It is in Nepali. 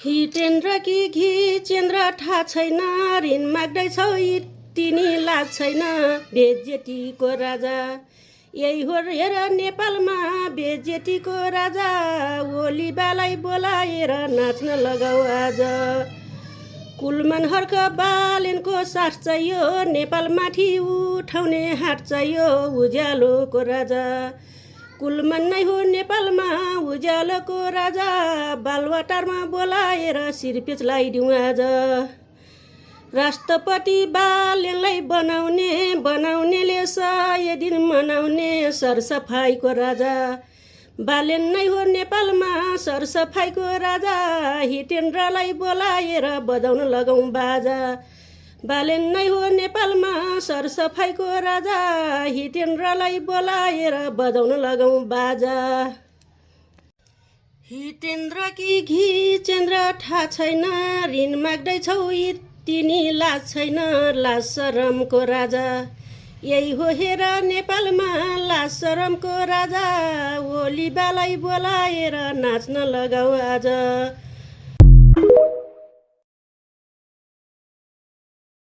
हितेन्द्र कि घिचेन्द्र थाहा छैन, ऋण माग्दैछौ तिनी लाज छैन, बेजेतीको राजा यही हो हेर नेपालमा बेजेतीको राजा। ओली बालाई बोलाएर नाच्न लगाऊ आज। कुलमान हर्क बालेनको साथ चाहियो, नेपालमाथि उठाउने हात चाहियो, उज्यालोको राजा। कुलमान नै हो नेपालमा उज्यालोको राजा, बालवाटारमा बोलाएर सिरपेच लगाइदिउँ आज। राष्ट्रपति बालेनलाई बनाउनेले 100 दिन मनाउने, सरसफाइको राजा। बालेन नै हो नेपालमा सरसफाइको राजा, हितेन्द्रलाई बोलाएर बजाउन लगाउँ बाजा। बालेन नै हो नेपालमा सरसफाइको राजा, हितेन्द्रलाई बोलाएर बजाउन लगाउँ बाजा। हितेन्द्र कि घिचेन्द्र थाहा छैन, ऋण माग्दैछौ तिनी लाज छैन, लाज शरमको राजा यही हो हेर नेपालमा लाज शरमको राजा। ओली बालाई बोलाएर नाच्न लगाऊ आज।